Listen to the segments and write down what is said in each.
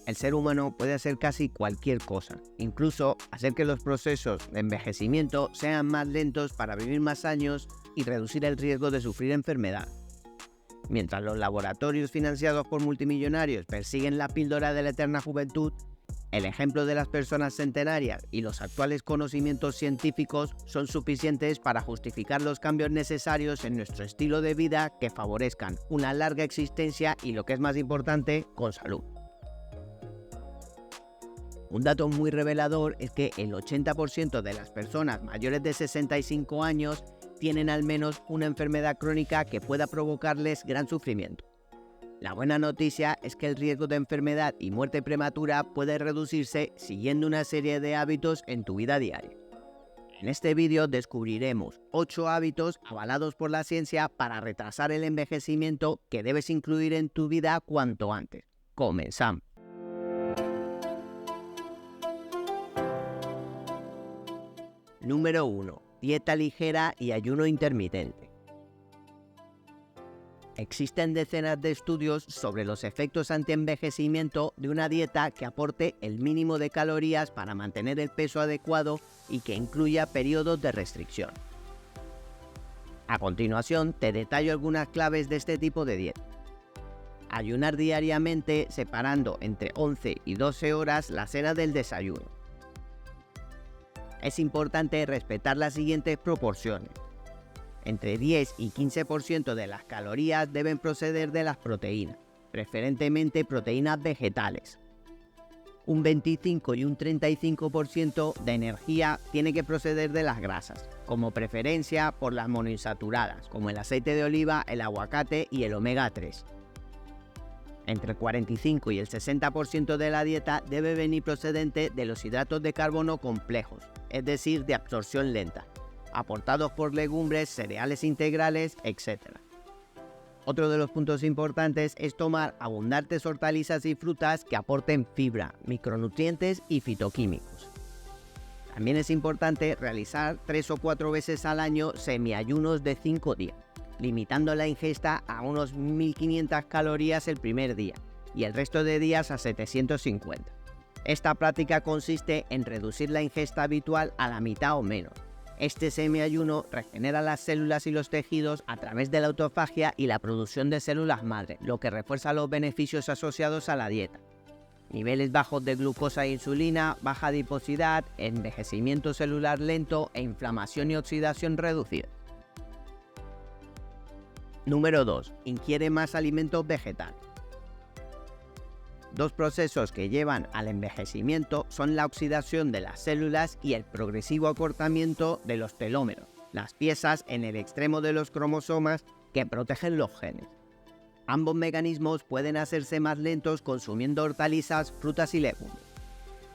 el ser humano puede hacer casi cualquier cosa, incluso hacer que los procesos de envejecimiento sean más lentos para vivir más años y reducir el riesgo de sufrir enfermedad. Mientras los laboratorios financiados por multimillonarios persiguen la píldora de la eterna juventud, el ejemplo de las personas centenarias y los actuales conocimientos científicos son suficientes para justificar los cambios necesarios en nuestro estilo de vida que favorezcan una larga existencia y, lo que es más importante, con salud. Un dato muy revelador es que el 80% de las personas mayores de 65 años tienen al menos una enfermedad crónica que pueda provocarles gran sufrimiento. La buena noticia es que el riesgo de enfermedad y muerte prematura puede reducirse siguiendo una serie de hábitos en tu vida diaria. En este vídeo descubriremos 8 hábitos avalados por la ciencia para retrasar el envejecimiento que debes incluir en tu vida cuanto antes. Comenzamos. Número 1. Dieta ligera y ayuno intermitente. Existen decenas de estudios sobre los efectos antienvejecimiento de una dieta que aporte el mínimo de calorías para mantener el peso adecuado y que incluya periodos de restricción. A continuación, te detallo algunas claves de este tipo de dieta. Ayunar diariamente separando entre 11 y 12 horas la cena del desayuno. Es importante respetar las siguientes proporciones. Entre 10 y 15% de las calorías deben proceder de las proteínas, preferentemente proteínas vegetales. Un 25 y un 35% de energía tiene que proceder de las grasas, como preferencia por las monoinsaturadas, como el aceite de oliva, el aguacate y el omega 3. Entre el 45 y el 60% de la dieta debe venir procedente de los hidratos de carbono complejos, es decir, de absorción lenta, aportados por legumbres, cereales integrales, etc. Otro de los puntos importantes es tomar abundantes hortalizas y frutas que aporten fibra, micronutrientes y fitoquímicos. También es importante realizar 3 o 4 veces al año semiayunos de 5 días, limitando la ingesta a unos 1500 calorías el primer día y el resto de días a 750. Esta práctica consiste en reducir la ingesta habitual a la mitad o menos. Este semiayuno regenera las células y los tejidos a través de la autofagia y la producción de células madre, lo que refuerza los beneficios asociados a la dieta. Niveles bajos de glucosa e insulina, baja adiposidad, envejecimiento celular lento e inflamación y oxidación reducida. Número 2. Ingiere más alimentos vegetales. Dos procesos que llevan al envejecimiento son la oxidación de las células y el progresivo acortamiento de los telómeros, las piezas en el extremo de los cromosomas que protegen los genes. Ambos mecanismos pueden hacerse más lentos consumiendo hortalizas, frutas y legumbres.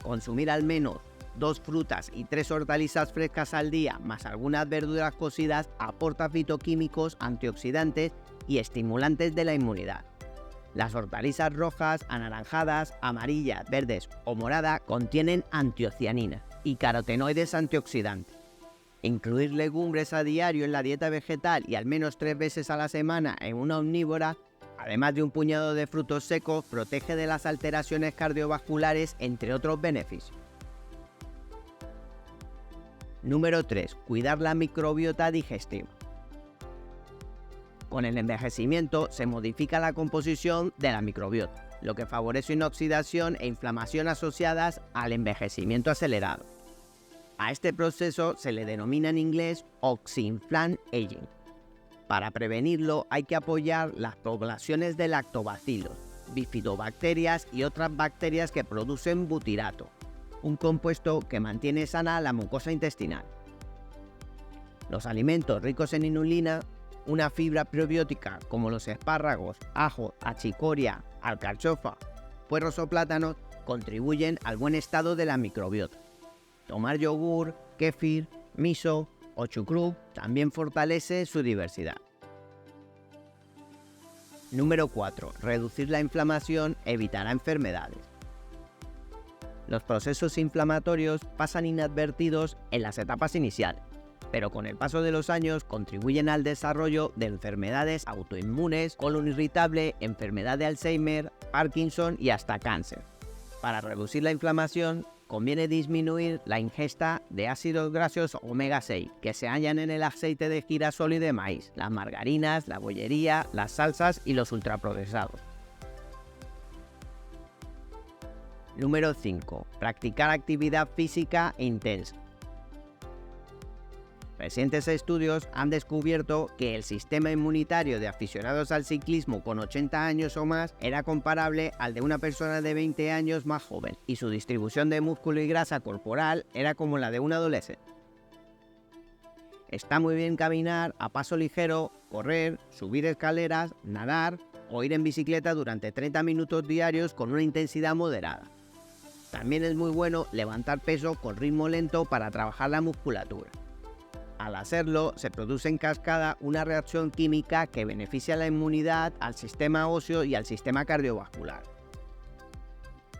Consumir al menos 2 frutas y 3 hortalizas frescas al día, más algunas verduras cocidas, aporta fitoquímicos, antioxidantes y estimulantes de la inmunidad. Las hortalizas rojas, anaranjadas, amarillas, verdes o moradas contienen antiocianinas y carotenoides antioxidantes. Incluir legumbres a diario en la dieta vegetal y al menos 3 veces a la semana en una omnívora, además de un puñado de frutos secos, protege de las alteraciones cardiovasculares, entre otros beneficios. Número 3. Cuidar la microbiota digestiva. Con el envejecimiento se modifica la composición de la microbiota, lo que favorece una oxidación e inflamación asociadas al envejecimiento acelerado. A este proceso se le denomina en inglés oxy-inflamed aging. Para prevenirlo hay que apoyar las poblaciones de lactobacilos, bifidobacterias y otras bacterias que producen butirato, un compuesto que mantiene sana la mucosa intestinal. Los alimentos ricos en inulina, una fibra probiótica como los espárragos, ajo, achicoria, alcachofa, puerros o plátanos contribuyen al buen estado de la microbiota. Tomar yogur, kéfir, miso o chucrut también fortalece su diversidad. Número 4. Reducir la inflamación evitará enfermedades. Los procesos inflamatorios pasan inadvertidos en las etapas iniciales, pero con el paso de los años contribuyen al desarrollo de enfermedades autoinmunes, colon irritable, enfermedad de Alzheimer, Parkinson y hasta cáncer. Para reducir la inflamación, conviene disminuir la ingesta de ácidos grasos omega 6 que se hallan en el aceite de girasol y de maíz, las margarinas, la bollería, las salsas y los ultraprocesados. Número 5. Practicar actividad física intensa. Recientes estudios han descubierto que el sistema inmunitario de aficionados al ciclismo con 80 años o más era comparable al de una persona de 20 años más joven, y su distribución de músculo y grasa corporal era como la de un adolescente. Está muy bien caminar a paso ligero, correr, subir escaleras, nadar o ir en bicicleta durante 30 minutos diarios con una intensidad moderada. También es muy bueno levantar peso con ritmo lento para trabajar la musculatura. Al hacerlo, se produce en cascada una reacción química que beneficia a la inmunidad, al sistema óseo y al sistema cardiovascular.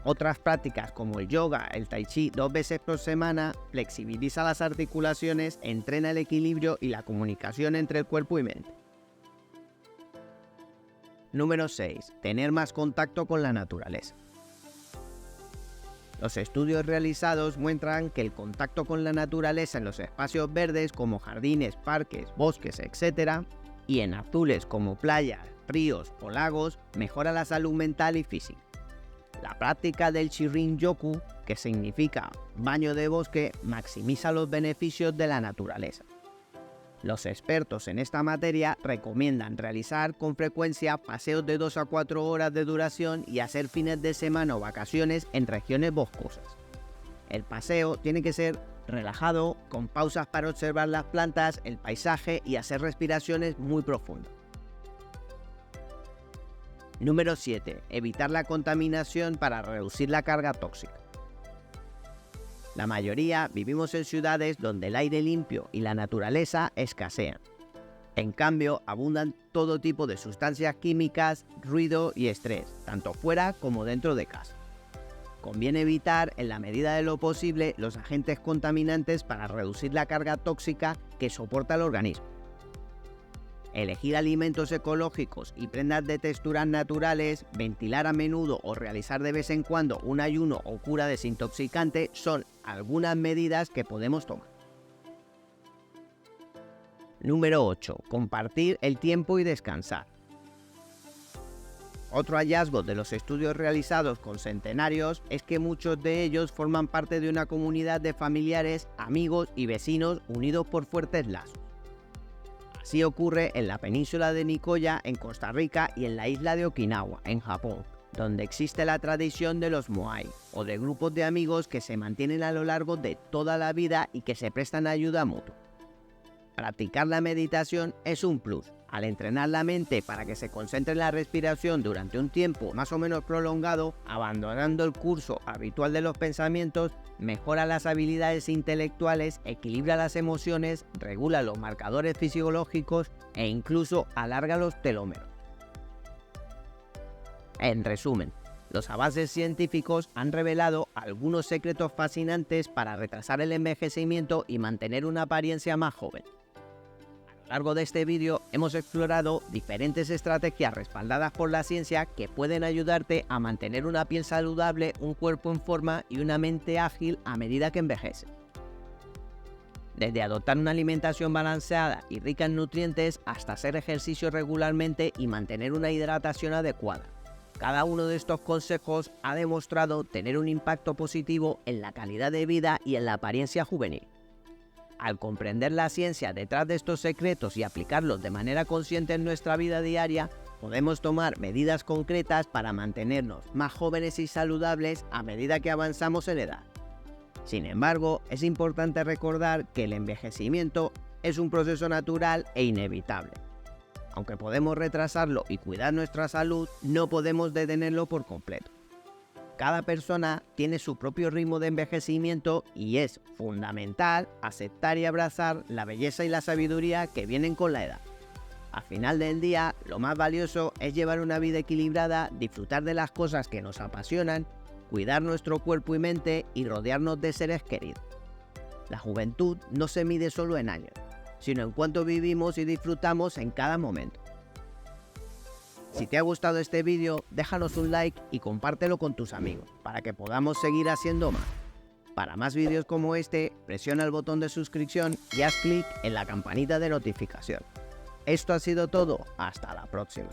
Otras prácticas como el yoga, el tai chi 2 veces por semana, flexibiliza las articulaciones, entrena el equilibrio y la comunicación entre el cuerpo y mente. Número 6. Tener más contacto con la naturaleza. Los estudios realizados muestran que el contacto con la naturaleza en los espacios verdes como jardines, parques, bosques, etc., y en azules como playas, ríos o lagos mejora la salud mental y física. La práctica del Shinrin-yoku, que significa baño de bosque, maximiza los beneficios de la naturaleza. Los expertos en esta materia recomiendan realizar con frecuencia paseos de 2 a 4 horas de duración y hacer fines de semana o vacaciones en regiones boscosas. El paseo tiene que ser relajado, con pausas para observar las plantas, el paisaje y hacer respiraciones muy profundas. Número 7. Evitar la contaminación para reducir la carga tóxica. La mayoría vivimos en ciudades donde el aire limpio y la naturaleza escasean. En cambio, abundan todo tipo de sustancias químicas, ruido y estrés, tanto fuera como dentro de casa. Conviene evitar, en la medida de lo posible, los agentes contaminantes para reducir la carga tóxica que soporta el organismo. Elegir alimentos ecológicos y prendas de texturas naturales, ventilar a menudo o realizar de vez en cuando un ayuno o cura desintoxicante son algunas medidas que podemos tomar. Número 8. Compartir el tiempo y descansar. Otro hallazgo de los estudios realizados con centenarios es que muchos de ellos forman parte de una comunidad de familiares, amigos y vecinos unidos por fuertes lazos. Así ocurre en la península de Nicoya, en Costa Rica, y en la isla de Okinawa, en Japón, donde existe la tradición de los moai, o de grupos de amigos que se mantienen a lo largo de toda la vida y que se prestan ayuda mutua. Practicar la meditación es un plus. Al entrenar la mente para que se concentre en la respiración durante un tiempo más o menos prolongado, abandonando el curso habitual de los pensamientos, mejora las habilidades intelectuales, equilibra las emociones, regula los marcadores fisiológicos e incluso alarga los telómeros. En resumen, los avances científicos han revelado algunos secretos fascinantes para retrasar el envejecimiento y mantener una apariencia más joven. A lo largo de este vídeo hemos explorado diferentes estrategias respaldadas por la ciencia que pueden ayudarte a mantener una piel saludable, un cuerpo en forma y una mente ágil a medida que envejeces. Desde adoptar una alimentación balanceada y rica en nutrientes hasta hacer ejercicio regularmente y mantener una hidratación adecuada. Cada uno de estos consejos ha demostrado tener un impacto positivo en la calidad de vida y en la apariencia juvenil. Al comprender la ciencia detrás de estos secretos y aplicarlos de manera consciente en nuestra vida diaria, podemos tomar medidas concretas para mantenernos más jóvenes y saludables a medida que avanzamos en edad. Sin embargo, es importante recordar que el envejecimiento es un proceso natural e inevitable. Aunque podemos retrasarlo y cuidar nuestra salud, no podemos detenerlo por completo. Cada persona tiene su propio ritmo de envejecimiento y es fundamental aceptar y abrazar la belleza y la sabiduría que vienen con la edad. Al final del día, lo más valioso es llevar una vida equilibrada, disfrutar de las cosas que nos apasionan, cuidar nuestro cuerpo y mente y rodearnos de seres queridos. La juventud no se mide solo en años, sino en cuánto vivimos y disfrutamos en cada momento. Si te ha gustado este vídeo, déjanos un like y compártelo con tus amigos para que podamos seguir haciendo más. Para más vídeos como este, presiona el botón de suscripción y haz clic en la campanita de notificación. Esto ha sido todo, hasta la próxima.